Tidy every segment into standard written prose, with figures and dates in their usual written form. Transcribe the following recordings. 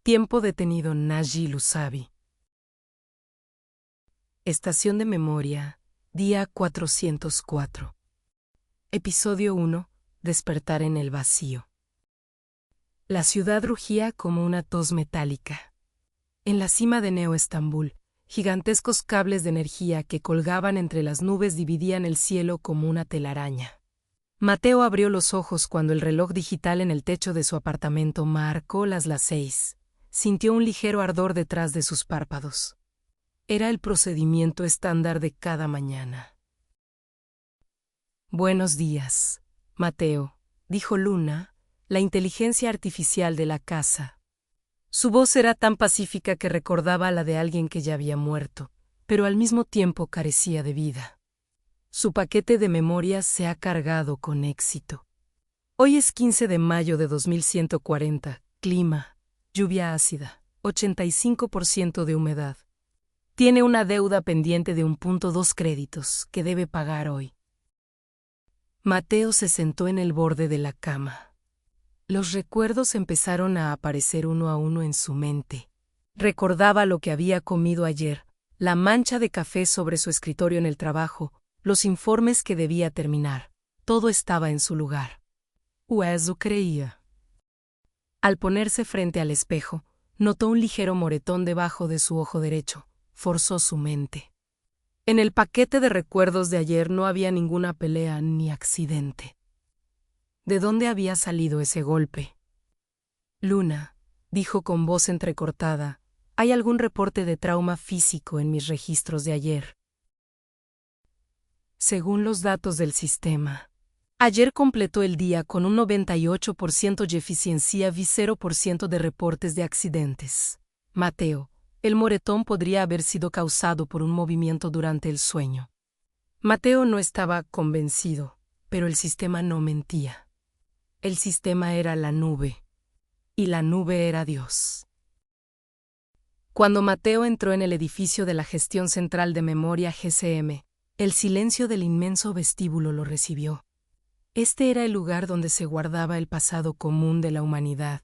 Tiempo detenido Najil Usabi. Estación de memoria, día 404. Episodio 1. Despertar en el vacío. La ciudad rugía como una tos metálica. En la cima de Neo Estambul, gigantescos cables de energía que colgaban entre las nubes dividían el cielo como una telaraña. Mateo abrió los ojos cuando el reloj digital en el techo de su apartamento marcó las 6. Sintió un ligero ardor detrás de sus párpados. Era el procedimiento estándar de cada mañana. «Buenos días, Mateo», dijo Luna, la inteligencia artificial de la casa. Su voz era tan pacífica que recordaba la de alguien que ya había muerto, pero al mismo tiempo carecía de vida. Su paquete de memorias se ha cargado con éxito. Hoy es 15 de mayo de 2140, clima, lluvia ácida, 85% de humedad. Tiene una deuda pendiente de 1.2 créditos que debe pagar hoy. Mateo se sentó en el borde de la cama. Los recuerdos empezaron a aparecer uno a uno en su mente. Recordaba lo que había comido ayer, la mancha de café sobre su escritorio en el trabajo, los informes que debía terminar. Todo estaba en su lugar. Eso creía. Al ponerse frente al espejo, notó un ligero moretón debajo de su ojo derecho. Forzó su mente. En el paquete de recuerdos de ayer no había ninguna pelea ni accidente. ¿De dónde había salido ese golpe? Luna, dijo con voz entrecortada, ¿hay algún reporte de trauma físico en mis registros de ayer? Según los datos del sistema, ayer completó el día con un 98% de eficiencia y 0% de reportes de accidentes. Mateo, el moretón podría haber sido causado por un movimiento durante el sueño. Mateo no estaba convencido, pero el sistema no mentía. El sistema era la nube, y la nube era Dios. Cuando Mateo entró en el edificio de la Gestión Central de Memoria GCM, el silencio del inmenso vestíbulo lo recibió. Este era el lugar donde se guardaba el pasado común de la humanidad.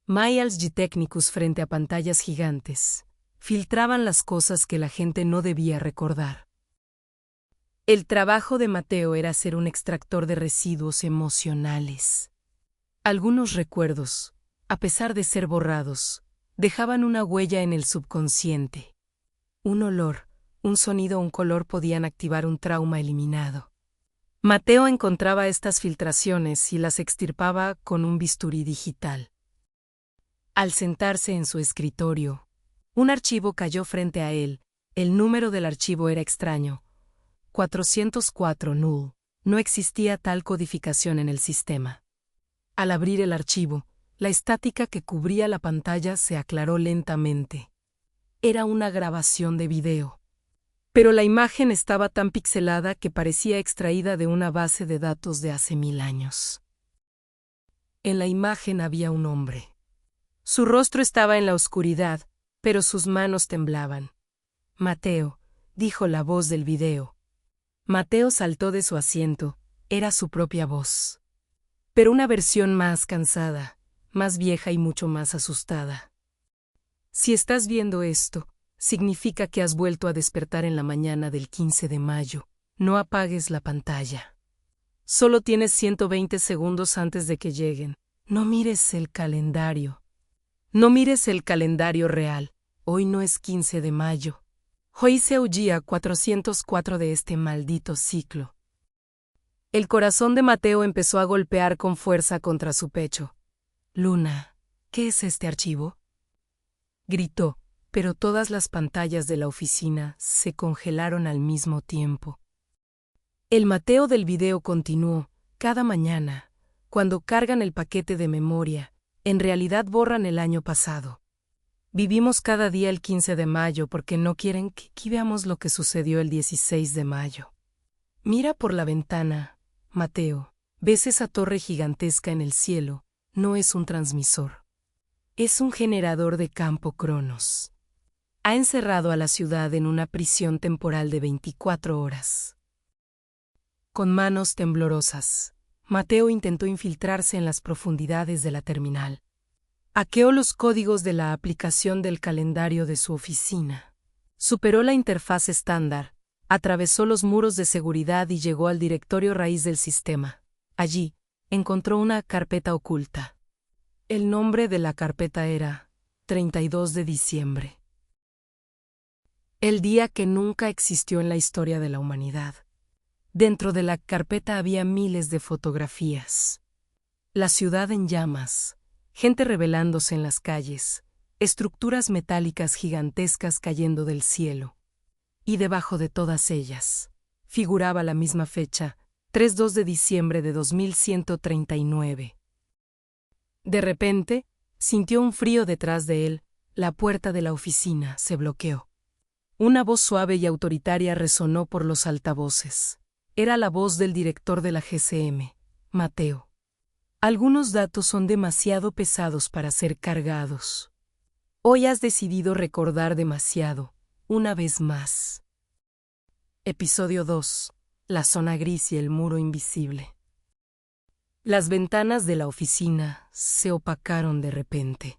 Miles y Technicus frente a pantallas gigantes filtraban las cosas que la gente no debía recordar. El trabajo de Mateo era ser un extractor de residuos emocionales. Algunos recuerdos, a pesar de ser borrados, dejaban una huella en el subconsciente. Un olor, un sonido o un color podían activar un trauma eliminado. Mateo encontraba estas filtraciones y las extirpaba con un bisturí digital. Al sentarse en su escritorio, un archivo cayó frente a él. El número del archivo era extraño. 404 null. No existía tal codificación en el sistema. Al abrir el archivo, la estática que cubría la pantalla se aclaró lentamente. Era una grabación de video. Pero la imagen estaba tan pixelada que parecía extraída de una base de datos de hace 1000 años. En la imagen había un hombre. Su rostro estaba en la oscuridad, pero sus manos temblaban. «Mateo», dijo la voz del video. Mateo saltó de su asiento. Era su propia voz. Pero una versión más cansada, más vieja y mucho más asustada. «Si estás viendo esto, significa que has vuelto a despertar en la mañana del 15 de mayo. No apagues la pantalla. Solo tienes 120 segundos antes de que lleguen. No mires el calendario. No mires el calendario real. Hoy no es 15 de mayo. Hoy se día 404 de este maldito ciclo». El corazón de Mateo empezó a golpear con fuerza contra su pecho. «Luna, ¿qué es este archivo?», gritó, pero todas las pantallas de la oficina se congelaron al mismo tiempo. El Mateo del video continuó. Cada mañana, cuando cargan el paquete de memoria, en realidad borran el año pasado. Vivimos cada día el 15 de mayo porque no quieren que veamos lo que sucedió el 16 de mayo. Mira por la ventana, Mateo. ¿Ves esa torre gigantesca en el cielo? No es un transmisor. Es un generador de campo Cronos. Ha encerrado a la ciudad en una prisión temporal de 24 horas. Con manos temblorosas, Mateo intentó infiltrarse en las profundidades de la terminal. Hackeó los códigos de la aplicación del calendario de su oficina. Superó la interfaz estándar, atravesó los muros de seguridad y llegó al directorio raíz del sistema. Allí, encontró una carpeta oculta. El nombre de la carpeta era 32 de diciembre. El día que nunca existió en la historia de la humanidad. Dentro de la carpeta había miles de fotografías. La ciudad en llamas, gente rebelándose en las calles, estructuras metálicas gigantescas cayendo del cielo. Y debajo de todas ellas, figuraba la misma fecha, 3 de diciembre de 2139. De repente, sintió un frío detrás de él, la puerta de la oficina se bloqueó. Una voz suave y autoritaria resonó por los altavoces. Era la voz del director de la GCM, Mateo. Algunos datos son demasiado pesados para ser cargados. Hoy has decidido recordar demasiado, una vez más. Episodio 2. La zona gris y el muro invisible. Las ventanas de la oficina se opacaron de repente.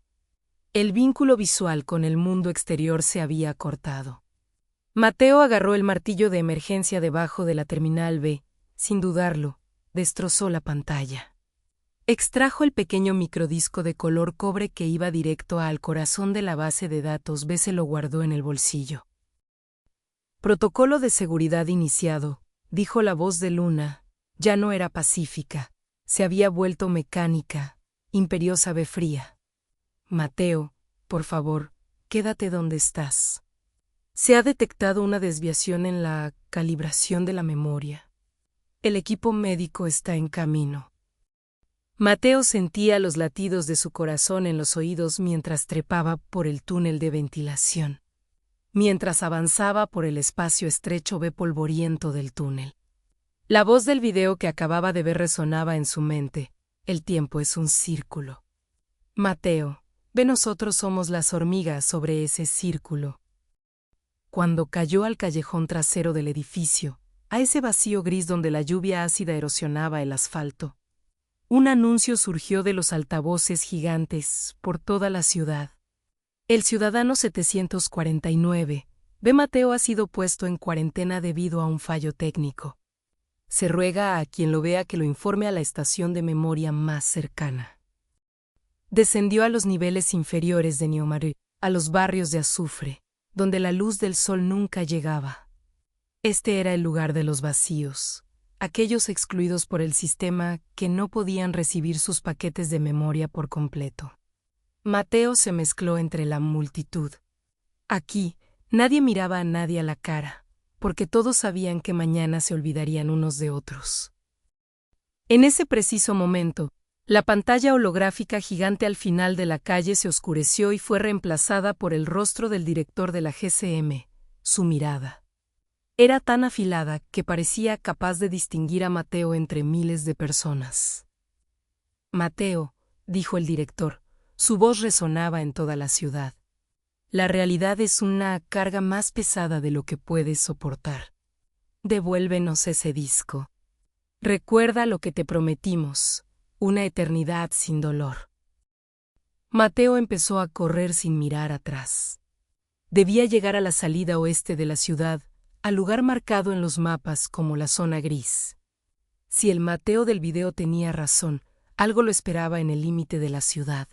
El vínculo visual con el mundo exterior se había cortado. Mateo agarró el martillo de emergencia debajo de la terminal B. Sin dudarlo, destrozó la pantalla. Extrajo el pequeño microdisco de color cobre que iba directo al corazón de la base de datos B. Se lo guardó en el bolsillo. Protocolo de seguridad iniciado, dijo la voz de Luna. Ya no era pacífica. Se había vuelto mecánica, imperiosa B. fría. Mateo, por favor, quédate donde estás. Se ha detectado una desviación en la calibración de la memoria. El equipo médico está en camino. Mateo sentía los latidos de su corazón en los oídos mientras trepaba por el túnel de ventilación. Mientras avanzaba por el espacio estrecho B polvoriento del túnel. La voz del video que acababa de ver resonaba en su mente. El tiempo es un círculo. Mateo, ve, nosotros somos las hormigas sobre ese círculo. Cuando cayó al callejón trasero del edificio, a ese vacío gris donde la lluvia ácida erosionaba el asfalto, un anuncio surgió de los altavoces gigantes por toda la ciudad. El ciudadano 749, B. Mateo ha sido puesto en cuarentena debido a un fallo técnico. Se ruega a quien lo vea que lo informe a la estación de memoria más cercana. Descendió a los niveles inferiores de Neomarú, a los barrios de azufre, donde la luz del sol nunca llegaba. Este era el lugar de los vacíos, aquellos excluidos por el sistema que no podían recibir sus paquetes de memoria por completo. Mateo se mezcló entre la multitud. Aquí, nadie miraba a nadie a la cara, porque todos sabían que mañana se olvidarían unos de otros. En ese preciso momento, la pantalla holográfica gigante al final de la calle se oscureció y fue reemplazada por el rostro del director de la GCM, su mirada. Era tan afilada que parecía capaz de distinguir a Mateo entre miles de personas. Mateo, dijo el director, su voz resonaba en toda la ciudad. La realidad es una carga más pesada de lo que puedes soportar. Devuélvenos ese disco. Recuerda lo que te prometimos. Una eternidad sin dolor. Mateo empezó a correr sin mirar atrás. Debía llegar a la salida oeste de la ciudad, al lugar marcado en los mapas como la zona gris. Si el Mateo del video tenía razón, algo lo esperaba en el límite de la ciudad.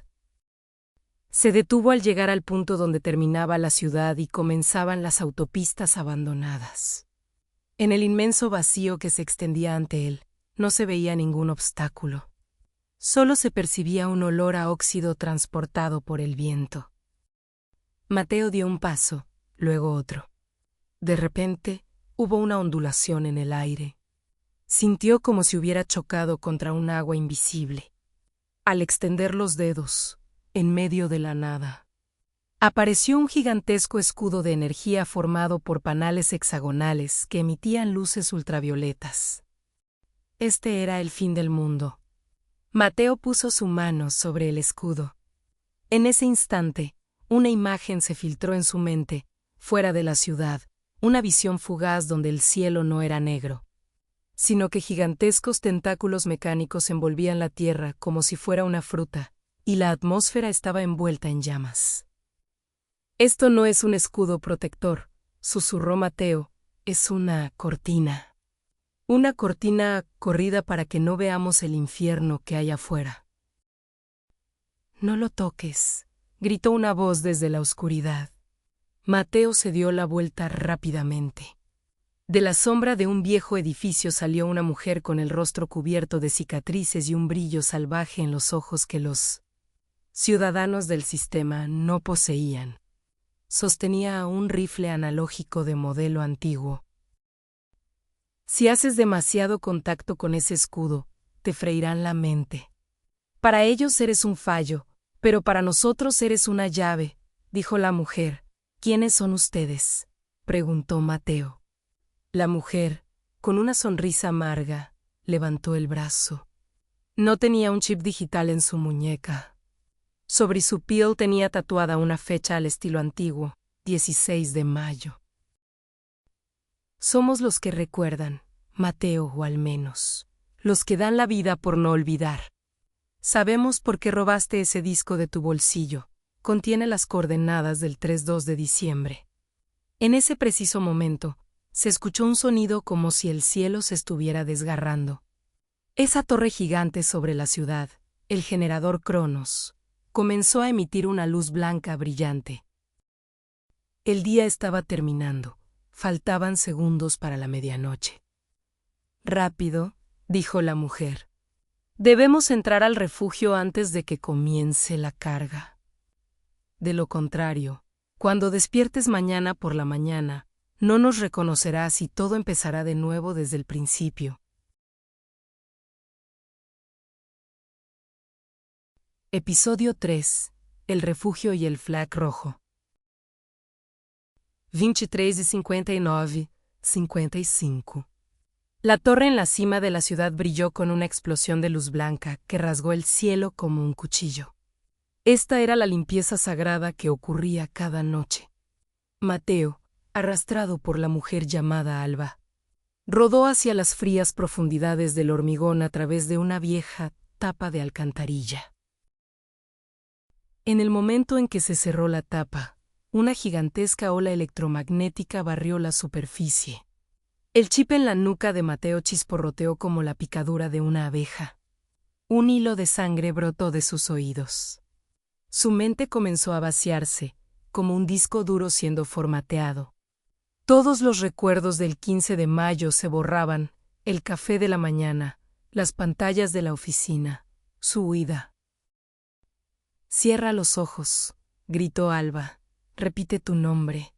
Se detuvo al llegar al punto donde terminaba la ciudad y comenzaban las autopistas abandonadas. En el inmenso vacío que se extendía ante él, no se veía ningún obstáculo. Solo se percibía un olor a óxido transportado por el viento. Mateo dio un paso, luego otro. De repente, hubo una ondulación en el aire. Sintió como si hubiera chocado contra un agua invisible. Al extender los dedos, en medio de la nada, apareció un gigantesco escudo de energía formado por paneles hexagonales que emitían luces ultravioletas. Este era el fin del mundo. Mateo puso su mano sobre el escudo. En ese instante, una imagen se filtró en su mente, fuera de la ciudad, una visión fugaz donde el cielo no era negro, sino que gigantescos tentáculos mecánicos envolvían la tierra como si fuera una fruta, y la atmósfera estaba envuelta en llamas. Esto no es un escudo protector, susurró Mateo, es una cortina. Una cortina corrida para que no veamos el infierno que hay afuera. No lo toques, gritó una voz desde la oscuridad. Mateo se dio la vuelta rápidamente. De la sombra de un viejo edificio salió una mujer con el rostro cubierto de cicatrices y un brillo salvaje en los ojos que los ciudadanos del sistema no poseían. Sostenía un rifle analógico de modelo antiguo. Si haces demasiado contacto con ese escudo, te freirán la mente. Para ellos eres un fallo, pero para nosotros eres una llave, dijo la mujer. ¿Quiénes son ustedes?, preguntó Mateo. La mujer, con una sonrisa amarga, levantó el brazo. No tenía un chip digital en su muñeca. Sobre su piel tenía tatuada una fecha al estilo antiguo, 16 de mayo. Somos los que recuerdan, Mateo, o al menos, los que dan la vida por no olvidar. Sabemos por qué robaste ese disco de tu bolsillo. Contiene las coordenadas del 3-2 de diciembre. En ese preciso momento, se escuchó un sonido como si el cielo se estuviera desgarrando. Esa torre gigante sobre la ciudad, el generador Cronos, comenzó a emitir una luz blanca brillante. El día estaba terminando. Faltaban segundos para la medianoche. Rápido, dijo la mujer. Debemos entrar al refugio antes de que comience la carga. De lo contrario, cuando despiertes mañana por la mañana, no nos reconocerás y todo empezará de nuevo desde el principio. Episodio 3. El refugio y el flag rojo. 23:59:55. La torre en la cima de la ciudad brilló con una explosión de luz blanca que rasgó el cielo como un cuchillo. Esta era la limpieza sagrada que ocurría cada noche. Mateo, arrastrado por la mujer llamada Alba, rodó hacia las frías profundidades del hormigón a través de una vieja tapa de alcantarilla. En el momento en que se cerró la tapa, una gigantesca ola electromagnética barrió la superficie. El chip en la nuca de Mateo chisporroteó como la picadura de una abeja. Un hilo de sangre brotó de sus oídos. Su mente comenzó a vaciarse, como un disco duro siendo formateado. Todos los recuerdos del 15 de mayo se borraban, el café de la mañana, las pantallas de la oficina, su huida. Cierra los ojos, gritó Alba. Repite tu nombre.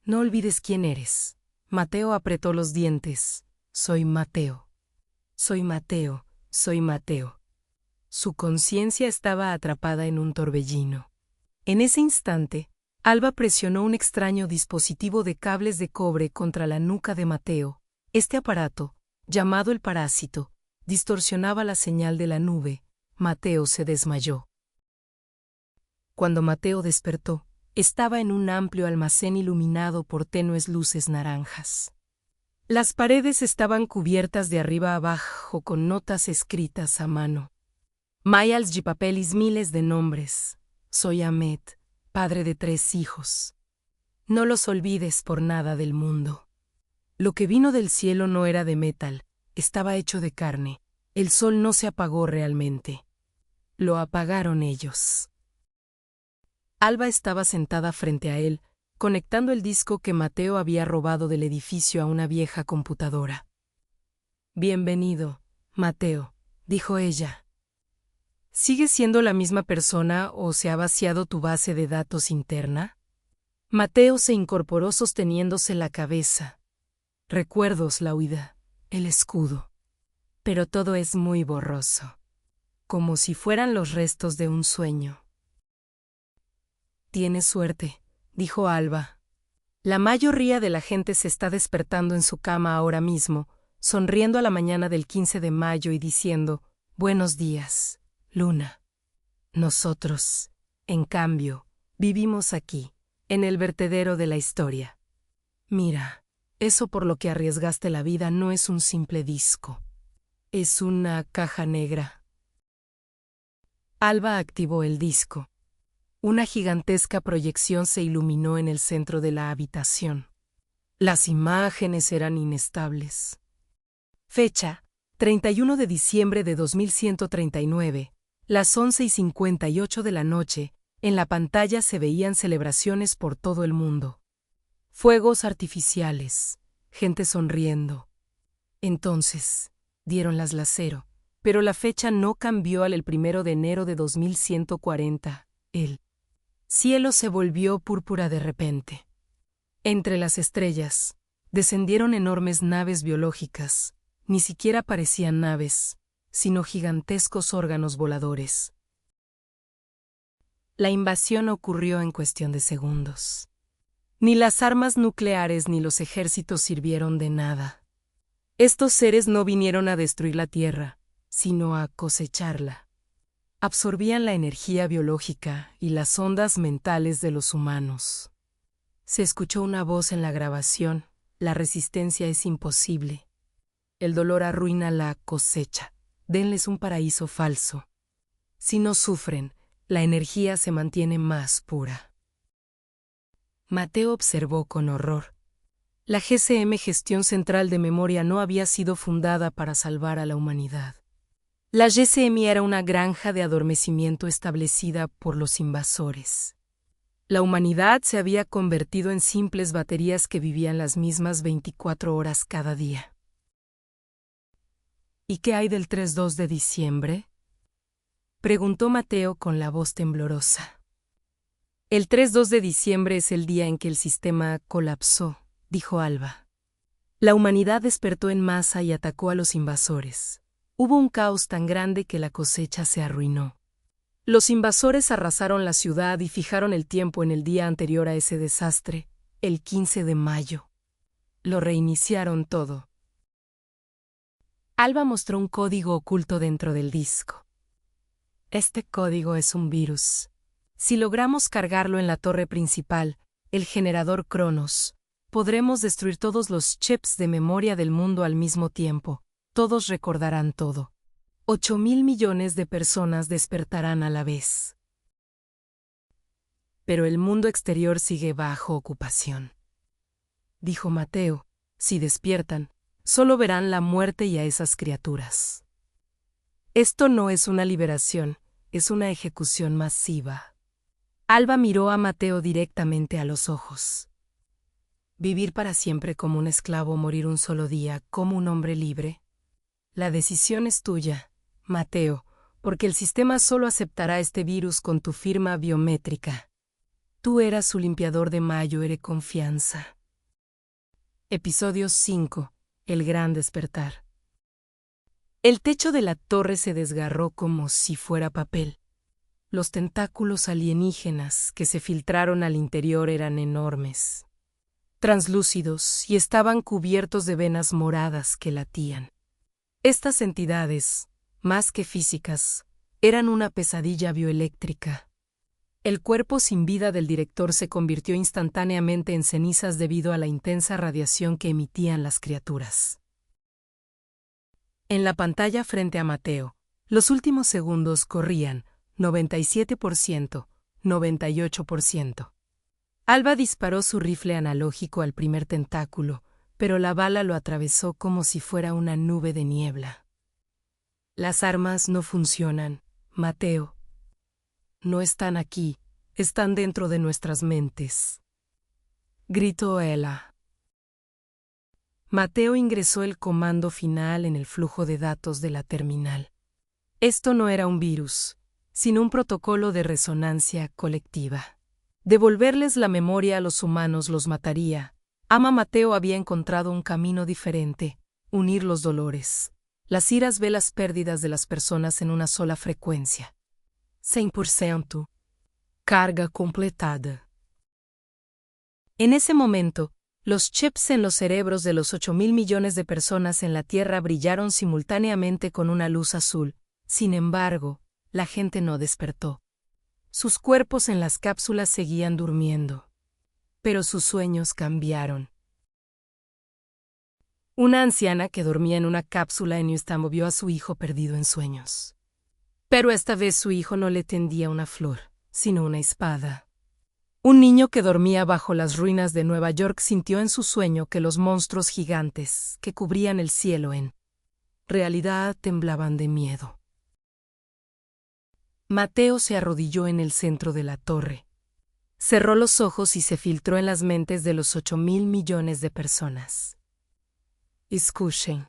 No olvides quién eres. Mateo apretó los dientes. Soy Mateo. Soy Mateo. Soy Mateo. Su conciencia estaba atrapada en un torbellino. En ese instante, Alba presionó un extraño dispositivo de cables de cobre contra la nuca de Mateo. Este aparato, llamado el parásito, distorsionaba la señal de la nube. Mateo se desmayó. Cuando Mateo despertó, estaba en un amplio almacén iluminado por tenues luces naranjas. Las paredes estaban cubiertas de arriba a abajo con notas escritas a mano. Miles y papeles, miles de nombres. Soy Ahmed, padre de 3 hijos. No los olvides por nada del mundo. Lo que vino del cielo no era de metal, estaba hecho de carne. El sol no se apagó realmente. Lo apagaron ellos. Alba estaba sentada frente a él, conectando el disco que Mateo había robado del edificio a una vieja computadora. Bienvenido, Mateo, dijo ella. ¿Sigues siendo la misma persona o se ha vaciado tu base de datos interna? Mateo se incorporó sosteniéndose la cabeza. Recuerdos, la huida, el escudo. Pero todo es muy borroso, como si fueran los restos de un sueño. Tienes suerte, dijo Alba. La mayoría de la gente se está despertando en su cama ahora mismo, sonriendo a la mañana del 15 de mayo y diciendo, buenos días, Luna. Nosotros, en cambio, vivimos aquí, en el vertedero de la historia. Mira, eso por lo que arriesgaste la vida no es un simple disco. Es una caja negra. Alba activó el disco. Una gigantesca proyección se iluminó en el centro de la habitación. Las imágenes eran inestables. Fecha: 31 de diciembre de 2139, las 11:58 de la noche. En la pantalla se veían celebraciones por todo el mundo. Fuegos artificiales, gente sonriendo. Entonces, dieron las 0, pero la fecha no cambió al 1 de enero de 2140. El cielo se volvió púrpura de repente. Entre las estrellas, descendieron enormes naves biológicas. Ni siquiera parecían naves, sino gigantescos órganos voladores. La invasión ocurrió en cuestión de segundos. Ni las armas nucleares ni los ejércitos sirvieron de nada. Estos seres no vinieron a destruir la Tierra, sino a cosecharla. Absorbían la energía biológica y las ondas mentales de los humanos. Se escuchó una voz en la grabación: la resistencia es imposible. El dolor arruina la cosecha. Denles un paraíso falso. Si no sufren, la energía se mantiene más pura. Mateo observó con horror. La GCM, Gestión Central de Memoria, no había sido fundada para salvar a la humanidad. La GCM era una granja de adormecimiento establecida por los invasores. La humanidad se había convertido en simples baterías que vivían las mismas 24 horas cada día. ¿Y qué hay del 3-2 de diciembre? Preguntó Mateo con la voz temblorosa. El 3-2 de diciembre es el día en que el sistema colapsó, dijo Alba. La humanidad despertó en masa y atacó a los invasores. Hubo un caos tan grande que la cosecha se arruinó. Los invasores arrasaron la ciudad y fijaron el tiempo en el día anterior a ese desastre, el 15 de mayo. Lo reiniciaron todo. Alba mostró un código oculto dentro del disco. Este código es un virus. Si logramos cargarlo en la torre principal, el generador Cronos, podremos destruir todos los chips de memoria del mundo al mismo tiempo. Todos recordarán todo. 8.000 millones de personas despertarán a la vez. Pero el mundo exterior sigue bajo ocupación. Dijo Mateo: si despiertan, solo verán la muerte y a esas criaturas. Esto no es una liberación, es una ejecución masiva. Alba miró a Mateo directamente a los ojos. ¿Vivir para siempre como un esclavo o morir un solo día como un hombre libre? La decisión es tuya, Mateo, porque el sistema solo aceptará este virus con tu firma biométrica. Tú eras su limpiador de mayo, eres confianza. Episodio 5. El gran despertar. El techo de la torre se desgarró como si fuera papel. Los tentáculos alienígenas que se filtraron al interior eran enormes, translúcidos, y estaban cubiertos de venas moradas que latían. Estas entidades, más que físicas, eran una pesadilla bioeléctrica. El cuerpo sin vida del director se convirtió instantáneamente en cenizas debido a la intensa radiación que emitían las criaturas. En la pantalla frente a Mateo, los últimos segundos corrían: 97%, 98%. Alba disparó su rifle analógico al primer tentáculo, pero la bala lo atravesó como si fuera una nube de niebla. Las armas no funcionan, Mateo. No están aquí, están dentro de nuestras mentes. Gritó Ella. Mateo ingresó el comando final en el flujo de datos de la terminal. Esto no era un virus, sino un protocolo de resonancia colectiva. Devolverles la memoria a los humanos los mataría. Mateo había encontrado un camino diferente: unir los dolores. Las iras ve las pérdidas de las personas en una sola frecuencia. 100%. Carga completada. En ese momento, los chips en los cerebros de los 8.000 millones de personas en la Tierra brillaron simultáneamente con una luz azul. Sin embargo, la gente no despertó. Sus cuerpos en las cápsulas seguían durmiendo. Pero sus sueños cambiaron. Una anciana que dormía en una cápsula en Houston vio a su hijo perdido en sueños. Pero esta vez su hijo no le tendía una flor, sino una espada. Un niño que dormía bajo las ruinas de Nueva York sintió en su sueño que los monstruos gigantes que cubrían el cielo en realidad temblaban de miedo. Mateo se arrodilló en el centro de la torre. Cerró los ojos y se filtró en las mentes de los 8.000 millones de personas. Escuchen,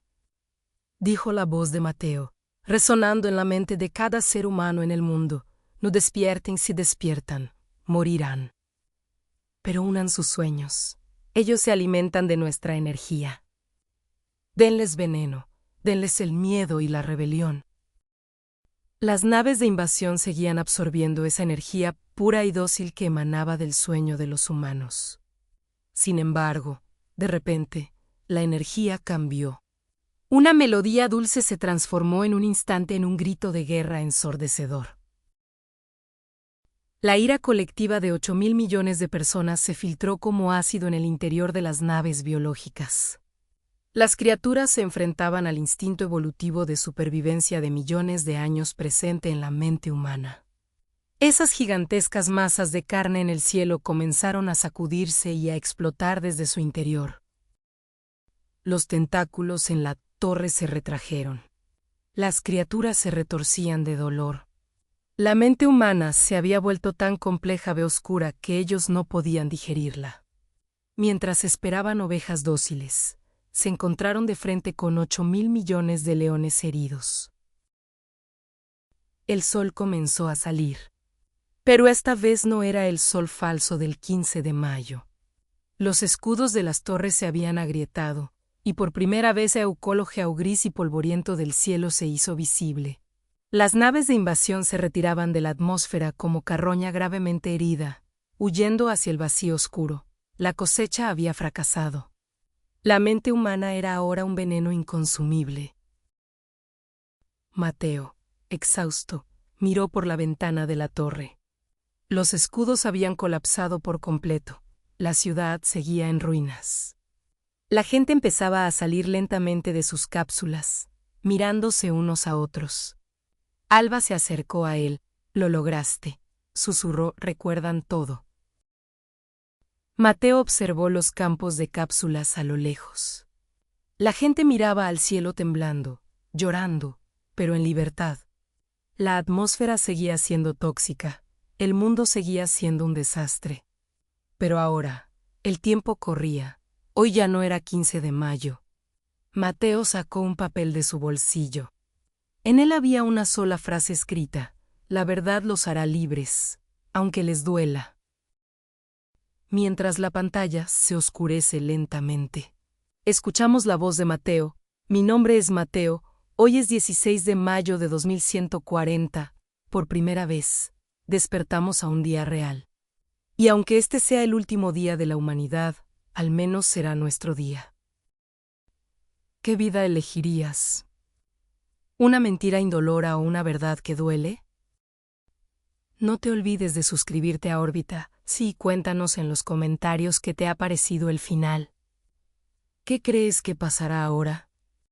dijo la voz de Mateo, resonando en la mente de cada ser humano en el mundo. No despierten si despiertan, morirán. Pero unan sus sueños. Ellos se alimentan de nuestra energía. Denles veneno, denles el miedo y la rebelión. Las naves de invasión seguían absorbiendo esa energía pura y dócil que emanaba del sueño de los humanos. Sin embargo, de repente, la energía cambió. Una melodía dulce se transformó en un instante en un grito de guerra ensordecedor. La ira colectiva de 8.000 millones de personas se filtró como ácido en el interior de las naves biológicas. Las criaturas se enfrentaban al instinto evolutivo de supervivencia de millones de años presente en la mente humana. Esas gigantescas masas de carne en el cielo comenzaron a sacudirse y a explotar desde su interior. Los tentáculos en la torre se retrajeron. Las criaturas se retorcían de dolor. La mente humana se había vuelto tan compleja y oscura que ellos no podían digerirla. Mientras esperaban ovejas dóciles, se encontraron de frente con 8.000 millones de leones heridos. El sol comenzó a salir. Pero esta vez no era el sol falso del 15 de mayo. Los escudos de las torres se habían agrietado, y por primera vez el eucologeo gris y polvoriento del cielo se hizo visible. Las naves de invasión se retiraban de la atmósfera como carroña gravemente herida, huyendo hacia el vacío oscuro. La cosecha había fracasado. La mente humana era ahora un veneno inconsumible. Mateo, exhausto, miró por la ventana de la torre. Los escudos habían colapsado por completo. La ciudad seguía en ruinas. La gente empezaba a salir lentamente de sus cápsulas, mirándose unos a otros. Alba se acercó a él. «Lo lograste», susurró. «Recuerdan todo». Mateo observó los campos de cápsulas a lo lejos. La gente miraba al cielo temblando, llorando, pero en libertad. La atmósfera seguía siendo tóxica, el mundo seguía siendo un desastre. Pero ahora, el tiempo corría. Hoy ya no era 15 de mayo. Mateo sacó un papel de su bolsillo. En él había una sola frase escrita: «La verdad los hará libres, aunque les duela». Mientras la pantalla se oscurece lentamente, escuchamos la voz de Mateo. «Mi nombre es Mateo. Hoy es 16 de mayo de 2140. Por primera vez, despertamos a un día real. Y aunque este sea el último día de la humanidad, al menos será nuestro día». ¿Qué vida elegirías? ¿Una mentira indolora o una verdad que duele? No te olvides de suscribirte a Órbita. Sí, cuéntanos en los comentarios qué te ha parecido el final. ¿Qué crees que pasará ahora?